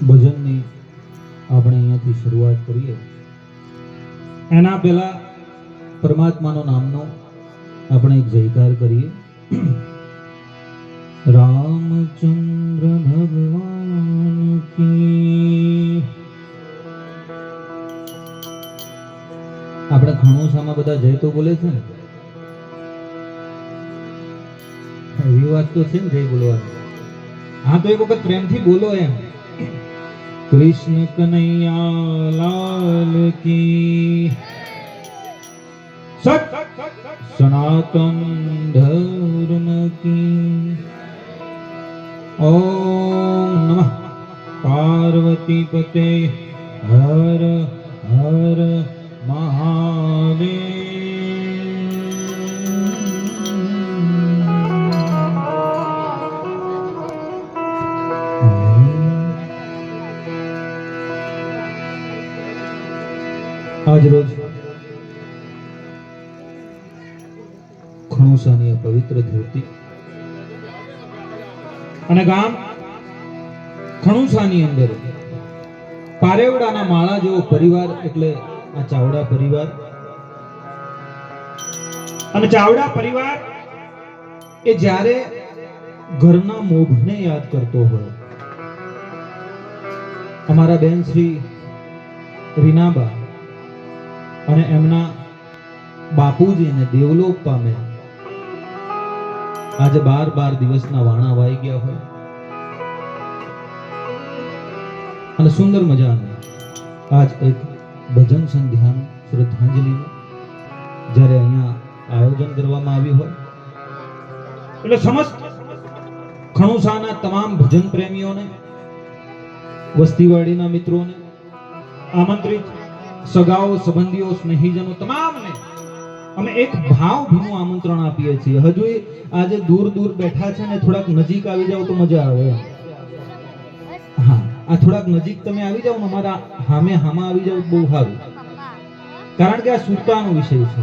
ભજનની આપણે અહીંયાથી શરૂઆત કરીએ એના પહેલા પરમાત્માનો નામનો આપણે એક જયકાર કરીએ. રામચંદ્ર ભગવાન કી. આપણે ખણોસામાં બધા જય તો બોલે છે ને, એવી વાત તો છે ને જય બોલવાની. હા તો એક વખત પ્રેમથી બોલો એમ. કૃષ્ણ કનૈયા લાલ કી. સત સનાતન ધર્મ કી. ઓમ નમઃ પાર્વતી પતે હર હર મહાદેવ. આજ રોજ ખણોસાની આ પવિત્ર ધરતી અને ગામ ખણોસાની અંદર પારેવડાના માળા જેવો પરિવાર એટલે આ ચાવડા પરિવાર. અને ચાવડા પરિવાર એ જ્યારે ઘરના મોભને યાદ કરતો હોય, અમારા બેન શ્રી રીનાબા અને એમના બાપુજીને દેવલોક પામે આજે 12 દિવસના વાણા વાઈ ગયા હોય અને સુંદર મજાનું આજ એક ભજન સંધ્યાનું શ્રદ્ધાંજલિનું જ્યારે અહીંયા આયોજન કરવામાં આવ્યું હોય એટલે સમસ્ત ખણોસાના તમામ ભજન પ્રેમીઓને, વસ્તીવાડીના મિત્રોને, આમંત્રિત સગાઓ, સંબંધીઓ, સ્નેહીજનો તમામને અમે એક ભાવભીનું આમંત્રણ આપીએ છીએ. હજુ આજે દૂર દૂર બેઠા છે ને, થોડાક નજીક આવી જાવ તો મજા આવે. હા, આ થોડાક નજીક તમે આવી જાવ ને, અમારા હામાં આવી જાવ બહુ સારું, કારણ કે આ સુરતાનો વિષય છે.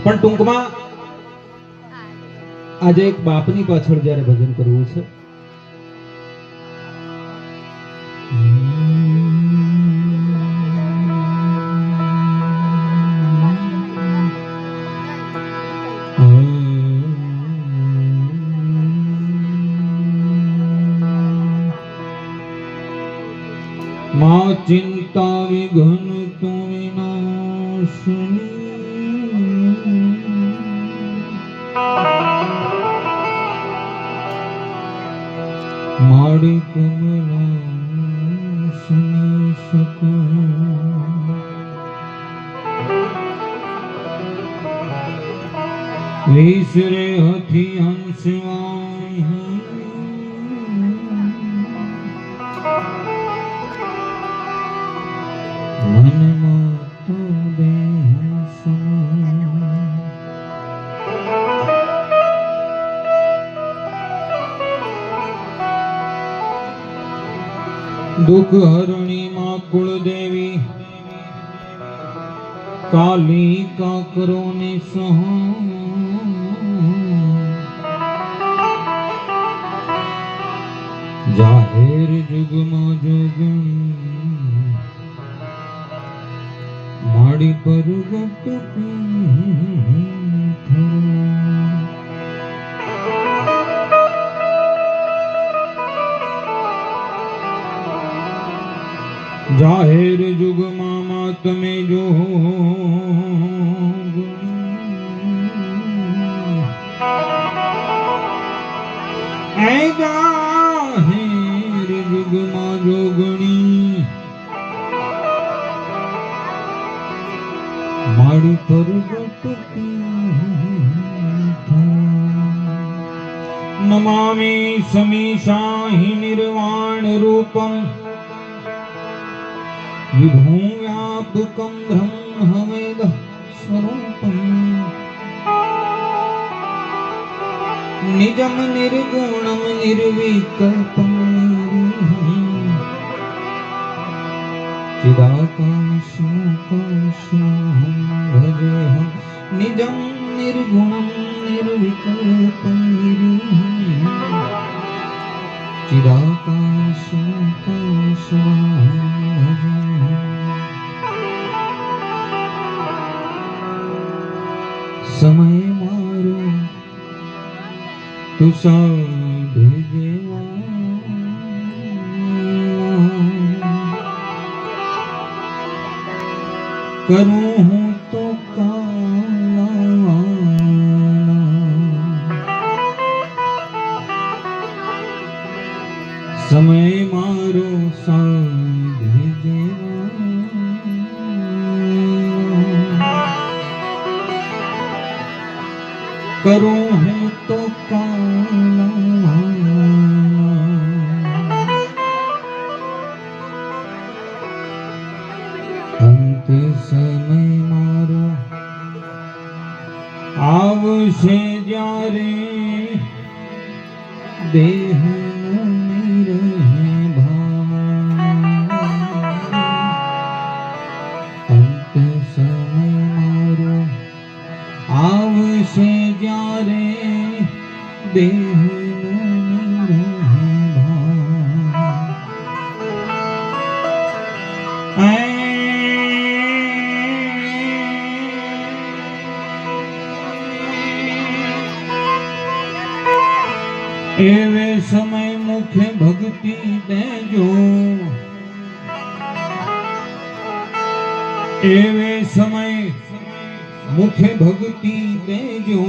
પણ ટૂંકમાં આજે એક બાપની પાછળ જ્યારે ભજન કરવું છે, માં ચિંતા વિઘન તું વિનાશની, માડી કમલા સુની શકું, વિસરે હથી હંસવાય, મનમાં તો દુઃખ હરણી માં કુળદેવી, કાલી કાકરો ને સહ, જાહેર જુગમાં જોગણી, માડી પરગટ જાહેર જુગમાં તમે જો જાહેર જુગમાં જોગણી, માડી પરગટ નમામિ સમીશાહિ નિર્વાણ રૂપમ, વિભું વ્યાપકં બ્રહ્મવેદ સ્વરૂપમ, નિજમ નિર્ગુણમ નિર્વિકલ્પમ, ચિદાકાશોકાશોહં ભજેહં, નિજમ નિર્ગુણમ નિર્વિકલ્પમ, ચિદાકાશ સાંભળજે કરું હું તો સમય મારો સાંભળજે કરું હું તો અંતે સમય મારો આવશે જ્યારે દેહનું નિરહે ભાન અંતે સમય મારો આવશે જ્યારે દેહનું નિરહે ભાન એવે સમય મુખે ભક્તિ દેજો એવે સમય મુખે ભક્તિ દેજો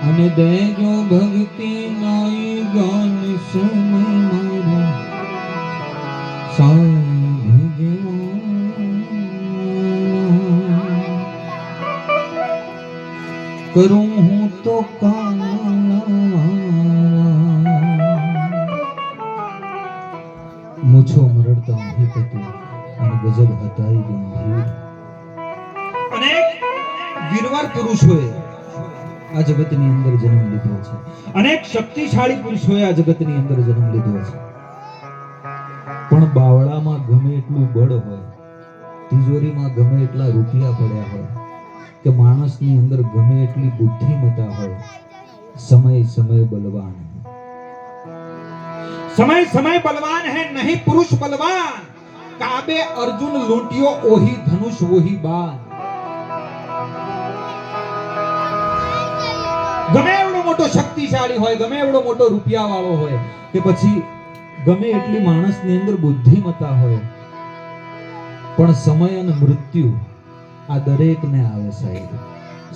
અને દેજો ભક્તિ નાઈ ગાન સમય મારો સાંભળજે કરું હું તો મૂછો મરડતા મહીપતિ અને ગજબ હતાઈ ગંભીર. અનેક વીરવાર પુરુષોએ આ જગતની અંદર જન્મ લીધો છે. અનેક શક્તિશાળી પુરુષોએ આ જગતની અંદર જન્મ લીધો છે. પણ બાવળામાં ગમે એટલું બળ હોય, તિજોરીમાં ગમે એટલા રૂપિયા પડ્યા હોય, કે માણસની અંદર ગમે એટલી બુદ્ધિમતા હોય, समय समय बलवान है. समय समय बलवान है, नहीं पुरुष बलवान. काबे अर्जुन लूटियो ओही धनुष वही बाण. ગમે એવડો મોટો શક્તિશાળી હોય, ગમે એવડો મોટો રૂપિયા વાળો હોય, કે પછી ગમે એટલી માણસની અંદર બુદ્ધિમતા હોય, પણ સમય અને મૃત્યુ આ દરેકને આવે સાહેબ.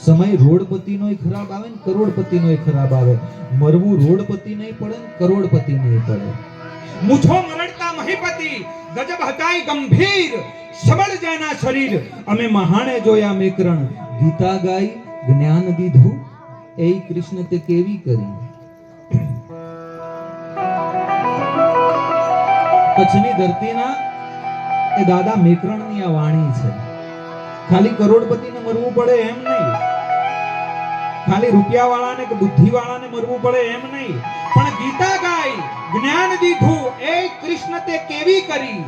સમય રોડપતિનોય ખરાબ આવે ને કરોડપતિનોય ખરાબ આવે. મરવું રોડપતિ નહીં પડે ને કરોડપતિ નહીં પડે. મૂછો મરડતા મહીપતિ ગજબ હતાઈ ગંભીર સબળ જેના શરીર અમે મહાણે જોયા મેકરણ. ગીતા ગાઈ જ્ઞાન દીધું એ કૃષ્ણ તે કેવી કરી. કચ્છની ધરતીના એ દાદા મેકરણની આ વાણી છે. ખાલી કરોડપતિને મરવું પડે એમ નહીં, ખાલી રૂપિયા વાળાને કે બુદ્ધિ વાળાને મરવું પડે એમ નહીં, પણ ગીતા ગાઈ જ્ઞાન દીધું એ કૃષ્ણ તે કેવી કરી.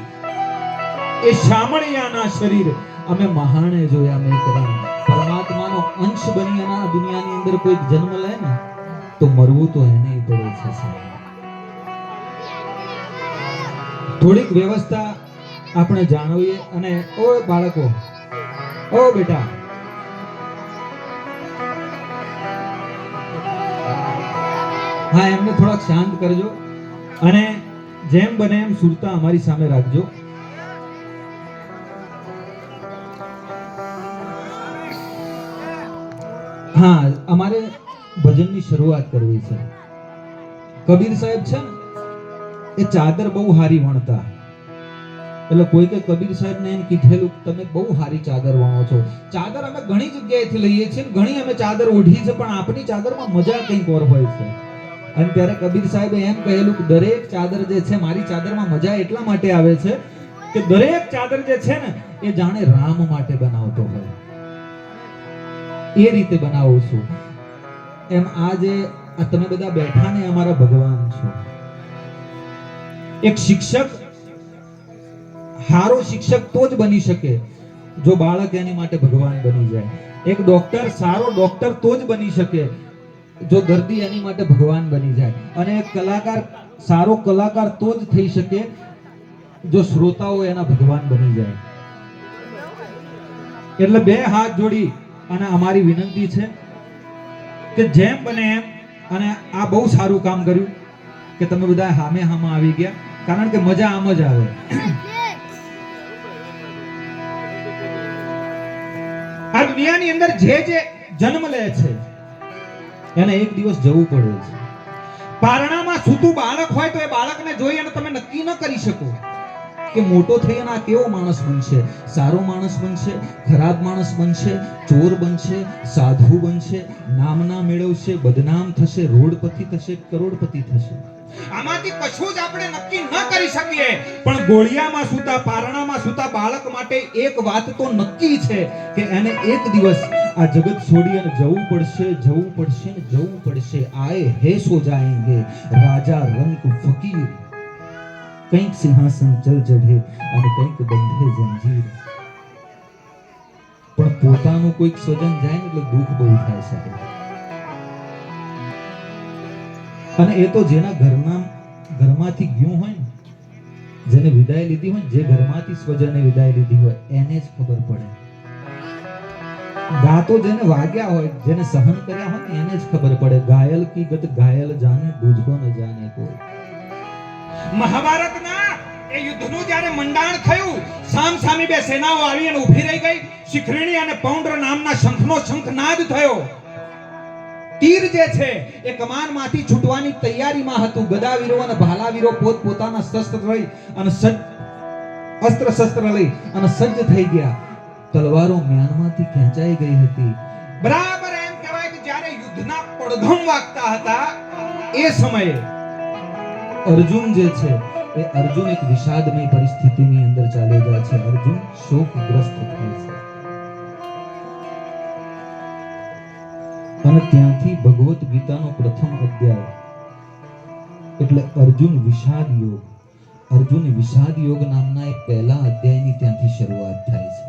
એ શામળિયાના શરીર અમે મહાણે જોયા મેકરણ. પરમાત્માનો અંશ બની આ દુનિયાની અંદર કોઈ જન્મ લે ને તો મરવું તો એને પડે છે. થોડીક વ્યવસ્થા આપણે જાણવીએ. અને ઓ બાળકો, ઓ બેટા, હા એમને થોડાક શાંત કરજો અને જેમ બને એમ સુરતા અમારી સામે રાખજો. હા, અમારે ભજનની શરૂઆત કરવી છે. કબીર સાહેબ છે ને એ ચાદર બહુ હારી વણતા. એટલે કોઈ કે કબીર સાહેબ ને એમ કીધેલું તમે બહુ હારી ચાદર વણો છો. ચાદર અમે ઘણી જગ્યાએથી લઈએ છીએ, ઘણી અમે ચાદર ઓઢી છે, પણ આપણી ચાદરમાં મજા કંઈક ઓર હોય છે. અને ત્યારે કબીર સાહેબે એમ કહેલું કે દરેક ચાદર જે છે મારી ચાદરમાં મજા એટલા માટે આવે છે કે દરેક ચાદર જે છે ને એ જાણે રામ માટે બનાવતો હોય એ રીતે બનાવું છું. એમ આજે તમે બધા બેઠા ને અમારા ભગવાન છો. એક શિક્ષક હારો શિક્ષક તો જ બની શકે જો બાળક એની માટે ભગવાન બની જાય. એક ડોક્ટર સારો ડોક્ટર તો જ બની શકે જો દર્દી એની માટે ભગવાન બની જાય. અને એક કલાકાર સારો કલાકાર તો જ થઈ શકે જો શ્રોતાઓ એના ભગવાન બની જાય. એટલે બે હાથ જોડી અને અમારી વિનંતી છે કે જેમ બને એમ અને આ બહુ સારું કામ કર્યું કે તમે બધા હામે હામાં આવી ગયા, કારણ કે મજા આમ જ આવે. આ દુનિયાની અંદર જે જન્મ લે છે એને એક દિવસ જવું પડે છે. પારણામાં સૂતું બાળક હોય તો એ બાળકને જોઈ અને તમે નક્કી ન કરી શકો કે મોટો થઈ અને આ કેવો માણસ બનશે, સારો માણસ બનશે, ખરાબ માણસ બનશે, ચોર બનશે, સાધુ બનશે, નામના મેળવશે, બદનામ થશે, રોડપતિ થશે, કરોડપતિ થશે. આમાંથી કશું જ આપણે નક્કી ન કરી શકીએ, પણ ગોળિયામાં સૂતા, પારણામાં સૂતા બાળક માટે એક વાત તો નક્કી છે કે એને એક દિવસ આ જગત છોડી અને જવું પડશે, જવું પડશે ને જવું પડશે. આए હે સો જાएंगे રાજા રંક ફકીર, કંઈક સિંહાસન ચલ ચઢે અને કંઈક બંધે જંજીર. પણ પોતાનું કોઈક સ્વજન જાય ને એટલે દુઃખ બહુ થાય સાહેબ. અને એ તો જેના ઘરમાંથી ગયું હોય ને, જેને વિદાય લીધી હોય, જે ઘરમાંથી સ્વજને વિદાય લીધી હોય એને જ ખબર પડે. ગાતો જેને વાગ્યા હોય, જેને સહન કર્યા હોય એને જ ખબર પડે. ઘાયલ કી ગત ઘાયલ જાને, દૂધકો ન જાને કોઈ. મહાભારતના એ યુદ્ધનું જ્યારે મંડાણ થયું, સામસામી બે સેનાઓ આવી અને ઊભી રહી ગઈ. શિખરીણી અને પૌંડ્ર નામના શંખનો શંખનાદ થયો. તીર જે છે એ કમાનમાંથી છૂટવાની તૈયારીમાં હતું. ગદાવીરો અને ભાલાવીરો પોતપોતાના શસ્ત્ર લઈ અને અસ્ત્ર શસ્ત્ર લઈ અને સજ્જ થઈ ગયા. તલવારો મ્યાનમાંથી ખેંચાઈ ગઈ હતી. બરાબર એમ કહેવાય કે જ્યારે યુદ્ધના પડઘમ વાગતા હતા એ સમયે અર્જુન જે છે એ અર્જુન એક વિષાદમય પરિસ્થિતિની અંદર ચાલી જાય છે. અર્જુન શોકગ્રસ્ત થાય છે. અને ત્યાંથી ભગવત ગીતાનો પ્રથમ અધ્યાય એટલે અર્જુન વિષાદ યોગ, અર્જુન વિષાદ યોગ નામના એક પહેલા અધ્યાયની ત્યાંથી શરૂઆત થાય છે.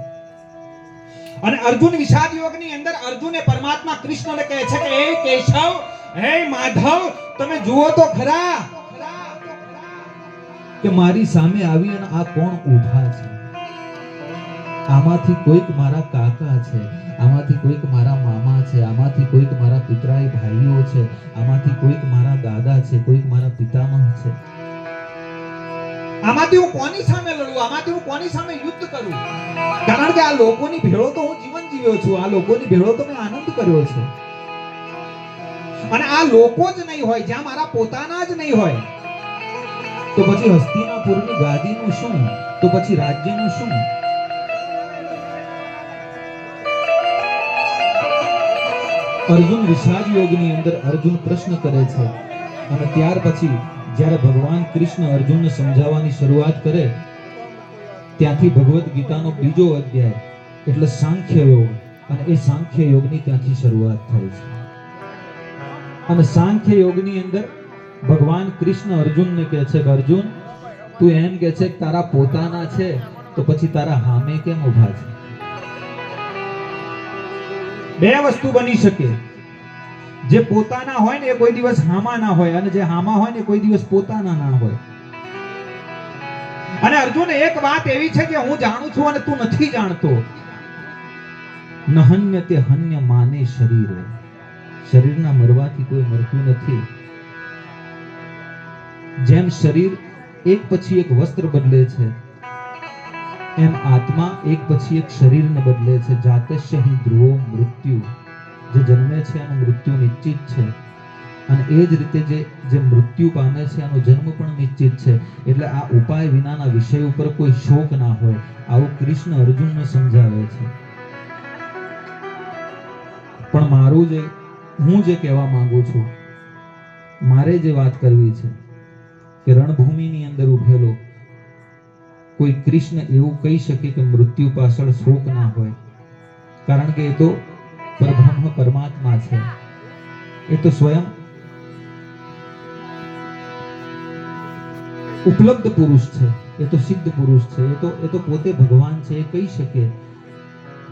અને અર્જુન વિષાદ યોગની અંદર અર્જુને પરમાત્મા કૃષ્ણને કહે છે કે હે કેશવ, હે માધવ, તમે જુઓ તો ખરા કે મારી સામે આવી અને આ કોણ ઊભા છે. આમાંથી કોઈક મારા કાકા છે, આમાંથી કોઈક મારા મામા છે, આમાંથી કોઈક મારા પિતરાઈ ભાઈઓ છે, આમાંથી કોઈક મારા દાદા છે, કોઈક મારા પિતામહ છે. આમાંથી હું કોની સામે લડું, આમાંથી હું કોની સામે યુદ્ધ કરું? કારણ કે આ લોકોની ભેળો તો હું જીવન જીવ્યો છું, આ લોકોની ભેળો તો મેં આનંદ કર્યો છે. અને આ લોકો જ નહીં હોય, જ્યાં મારા પોતાના જ નહીં હોય, તો પછી હસ્તિનાપુરની ગાદીનું શું, તો પછી રાજ્યનું શું? અર્જુન વિષાદ યોગની અંદર અર્જુન પ્રશ્ન કરે છે. અને ત્યાર પછી જ્યારે ભગવાન કૃષ્ણ અર્જુનને સમજાવવાની શરૂઆત કરે, ત્યાંથી ભગવત ગીતાનો બીજો અધ્યાય એટલે સાંખ્ય યોગ, અને એ સાંખ્ય યોગની ત્યાંથી શરૂઆત થાય છે. અને સાંખ્ય યોગની અંદર ભગવાન કૃષ્ણ અર્જુનને કહે છે કે અર્જુન, તું એમ કહે છે કે તારા પોતાના છે તો પછી તારા હામે કેમ ઊભા છે? બે વસ્તુ બની શકે. જે પોતાના હોય ને એ કોઈ દિવસ હામા ના હોય, અને જે હામા હોય ને કોઈ દિવસ પોતાના ના હોય. અને અર્જુન, એક વાત એવી છે કે હું જાણું છું અને તું નથી જાણતો. નહન્ય તે હન્ય માને શરીર. શરીરના મરવાથી કોઈ મરતું નથી. જેમ શરીર એક પછી એક વસ્ત્ર બદલે છે, એમ આત્મા એક પછી એક શરીરને બદલે છે. જાતસ્ય હિ ધ્રુવો મૃત્યુ. જે જન્મે છે એનું મૃત્યુ નિશ્ચિત છે, અને એ જ રીતે જે મૃત્યુ પામે છે એનો જન્મ પણ નિશ્ચિત છે. એટલે આ ઉપાય વિનાના વિષય ઉપર કોઈ શોક ના હોય, આવું કૃષ્ણ અર્જુનને સમજાવે છે. પણ હું જે કહેવા માંગુ છું, મારે જે વાત કરવી છે કે રણભૂમિની અંદર ઉભેલો કોઈ કૃષ્ણ એવું કહી શકે કે મૃત્યુ પાછળ શોક ના હોય, કારણ કે એ તો પરબ્રહ્મ પરમાત્મા છે. એ તો સ્વયં ઉપલબ્ધ પુરુષ છે, એ તો સિદ્ધ પુરુષ છે, એ તો પોતે ભગવાન છે. એ કહી શકે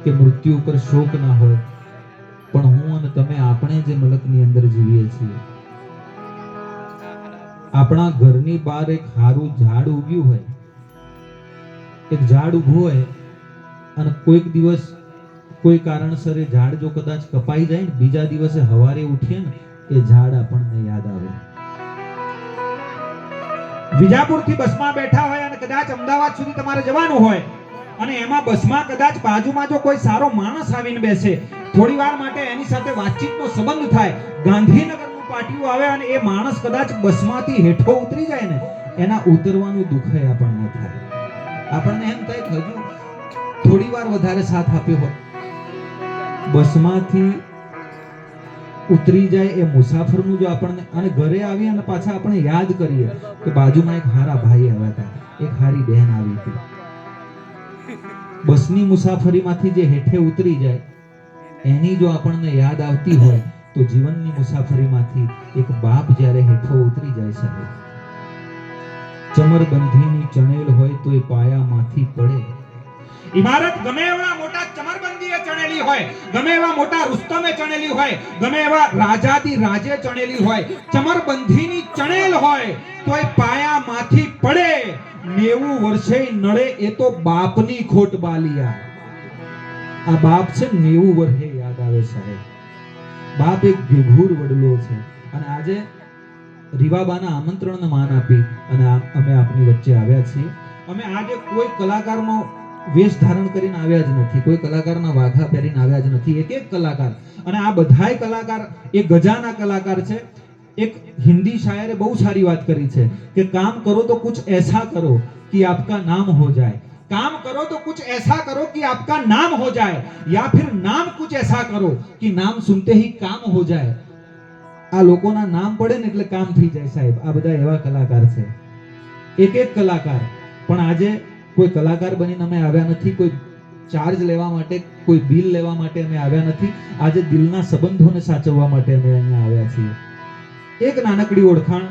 કે મૃત્યુ ઉપર શોક ના હોય. પણ હું અને તમે, આપણે જે મલકની અંદર જીવીએ છીએ, આપણા ઘરની બહાર એક હારું ઝાડ ઉગ્યું હોય, એક ઝાડ ઊભું હોય, અને કોઈક દિવસ કોઈ કારણસર એ ઝાડ જો કદાચ કપાઈ જાય ને, બીજા દિવસે હવારે ઉઠીએ ને એ ઝાડ આપણને યાદ આવે. વિજાપુરથી બસમાં બેઠા હોય અને કદાચ અમદાવાદ સુધી તમારે જવાનું હોય અને એમાં બસમાં કદાચ બાજુમાં જો કોઈ સારો માણસ આવીને બેસે, થોડી વાર માટે એની સાથે વાતચીતનો સંબંધ થાય, ગાંધીનગરનું પાટિયું આવે અને એ માણસ કદાચ બસમાંથી હેઠો ઉતરી જાય ને, એના ઉતરવાનું દુઃખ આપણને થાય. આપણને એમ થાય કે હજુ થોડી વાર વધારે સાથ આપ્યો હોત. બસમાંથી ઉતરી જાય એ મુસાફરનું જો આપણને, અને ઘરે આવી અને પાછા આપણે યાદ કરીએ કે બાજુમાં એક હારા ભાઈ આવ્યા હતા, એક હારી બહેન આવી હતી. બસની મુસાફરીમાંથી જે હેઠે ઉતરી જાય એની જો આપણને યાદ આવતી હોય તો જીવનની મુસાફરીમાંથી એક બાપ જ્યારે હેઠો ઉતરી જાય સાહેબ, ચમરબંધીની ચણેલ હોય તો એ પાયામાંથી પડે. ઇમારત ગમે એવા મોટા ચમરબંધીએ ચણેલી હોય, ગમે એવા મોટા રુસ્તમે ચણેલી હોય, ગમે એવા રાજાદી રાજે ચણેલી હોય, ચમરબંધીની ચણેલ હોય તો એ પાયામાંથી પડે. 90 વર્ષે નડે એ તો બાપની ખોટ બાલિયા. આ બાપ છે 90 વર્ષે યાદ આવે સાહેબ. બાપ એક વિભૂર વડલો છે. અને આજે રીવાબાના આમંત્રણને માન આપી અને અમે આપની વચ્ચે આવ્યા છીએ. અમે આજે કોઈ કલાકારનો વેશ ધારણ કરીને આવ્યા જ નથી, કોઈ કલાકારના વાઘા પહેરીને આવ્યા જ નથી. એક એક કલાકાર, અને આ બધાય કલાકાર એ ગજાના કલાકાર છે. એક હિન્દી શાયરે બહુ સારી વાત કરી છે કે કામ કરો તો कुछ ऐसा करो कि आपका नाम हो जाए, काम करो तो कुछ ऐसा करो कि आपका नाम हो जाए, या फिर नाम कुछ ऐसा करो कि नाम सुनते ही काम हो जाए. આ લોકોના નામ પડે ને એટલે કામ થઈ જાય સાહેબ. આ બધા એવા કલાકાર છે, એક એક કલાકાર. પણ આજે કોઈ કલાકાર બનીને અમે આવ્યા નથી, કોઈ ચાર્જ લેવા માટે, કોઈ બિલ લેવા માટે અમે આવ્યા નથી. આજે દિલના સંબંધોને સાચવવા માટે અમે અહીંયા આવ્યા છીએ. એક નાનકડી ઓળખાણ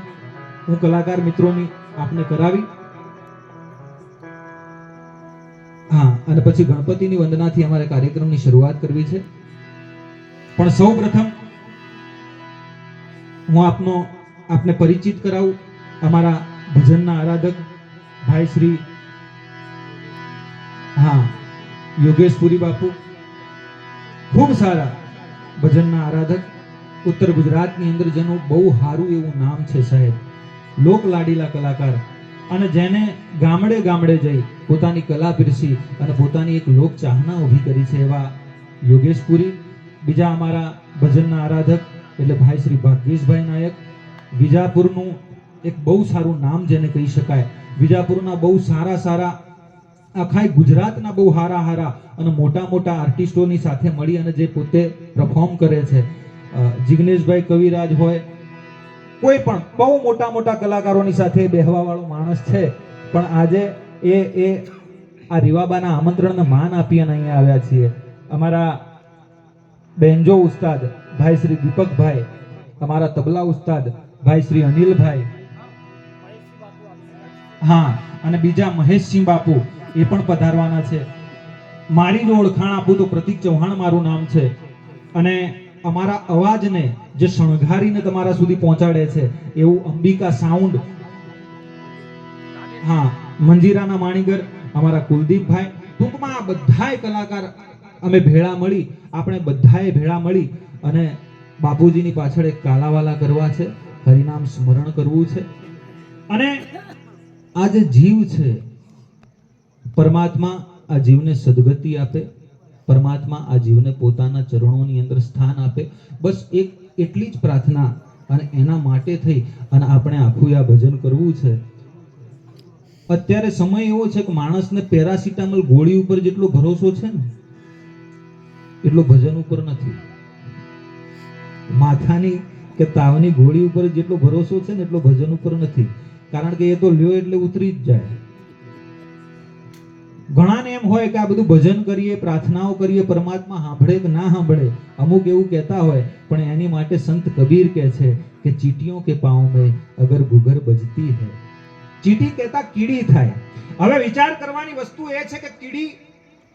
હું કલાકાર મિત્રોની આપને કરાવી. હા, અને પછી ગણપતિની વંદનાથી અમારે કાર્યક્રમની શરૂઆત કરવી છે. પણ સૌ પ્રથમ હું આપને પરિચિત કરાવું. અમારા ભજનના આરાધક ભાઈ શ્રી યોગેશપુરી બાપુ, ખૂબ સારા ભજનના આરાધક. ઉત્તર ગુજરાતની અંદર જેનું બહુ સારું એવું નામ છે સાહેબ, લોક લાડીલા કલાકાર, અને જેને ગામડે ગામડે જઈ પોતાની કલા પીરસી અને પોતાની એક લોક ચાહના ઊભી કરી છે એવા યોગેશપુરી. બીજા અમારા ભજનના આરાધક એટલે ભાઈ શ્રી ભાગ્યેશભાઈ નાયક. વિજાપુરનું એક બહુ સારું નામ જેને કહી શકાય. વિજાપુરના બહુ સારા આખા ગુજરાતના બહુ હારા અને મોટા આર્ટિસ્ટોની સાથે મળી અને જે પોતે પરફોર્મ કરે છે, જિગ્નેશભાઈ કવિરાજ હોય, કોઈ પણ બહુ મોટા કલાકારોની સાથે બેહવા વાળો માણસ છે. પણ આજે એ આ રીવાબાના આમંત્રણને માન આપી અને અહીંયા આવ્યા છીએ. અમારા બેન્જો ઉસ્તાદ ભાઈ શ્રી દીપકભાઈ, અમારા તબલા ઉસ્તાદ ભાઈ શ્રી અનિલભાઈ, અને બીજા મહેશસિંહ બાપુ એ પણ પધારવાના છે. મારી જો ઓળખાણ આપું તો પ્રતિક ચૌહાણ મારું નામ છે. અને અમારા અવાજને જે શણગારીને તમારા સુધી પહોંચાડે છે એવું અંબિકા સાઉન્ડ, મંજીરાના માણીગર અમારા કુલદીપભાઈ. ટૂંકમાં આ બધાય કલાકાર અમે આપણે બધાએ ભેળા મળી અને બાપુજીની પાછળ એક કાલાવાલા કરવા છે, હરિનામ સ્મરણ કરવું છે. અને આ જે જીવ છે, પરમાત્મા આ જીવને સદગતિ આપે, પરમાત્મા આ જીવને પોતાના ચરણોની અંદર સ્થાન આપે. બસ એટલી જ પ્રાર્થના, અને એના માટે થઈ અને આપણે આખું આ ભજન કરવું છે. અત્યારે સમય એવો છે કે માણસને પેરાસિટામોલ ગોળી ઉપર જેટલો ભરોસો છે ને એટલો ભજન ઉપર નથી. માથાની કે તાવની ગોળી ઉપર જેટલો ભરોસો છે ને એટલો ભજન ઉપર નથી. કારણ કે એ તો લ્યો એટલે ઉતરી જ જાય. ઘણાને એમ હોય કે આ બધું ભજન કરીએ, પ્રાર્થનાઓ કરીએ, પરમાત્મા સાંભળે કે ના સાંભળે, અમુક એવું કહેતા હોય. પણ એની માટે સંત કબીર કહે છે કે ચીટીઓ કે પાँव में अगर गुगर बजती है, ચીટી કહેતા કીડી થાય. હવે વિચાર કરવાની વસ્તુ એ છે કે કીડી,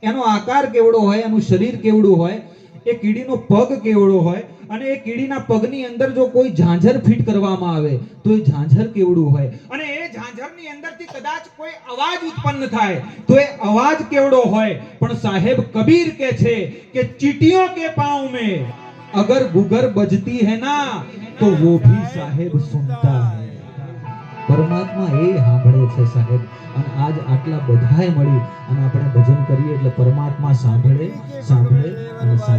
એનો આકાર કેવડો હોય, એનું શરીર કેવડું હોય, એ કીડીનો પગ કેવડો હોય, અને એ કીડીના પગની અંદર જો કોઈ ઝાંઝર ફિટ કરવામાં આવે તો એ ઝાંઝર કેવડું હોય, અને એ ઝાંઝરની અંદરથી કદાચ કોઈ અવાજ ઉત્પન્ન થાય તો એ અવાજ કેવડો હોય. પણ સાહેબ કબીર કહે છે કે ચીટીઓ કે પાँव में अगर गुगर बजती है ना तो वो भी साहेब सुनता है. પરમાત્મા એ સાંભળે છે સાહેબ. અને આજ આટલા બધાએ મળી અને આપણે ભજન કરીએ એટલે પરમાત્મા સાંભળે અને સાંભળે.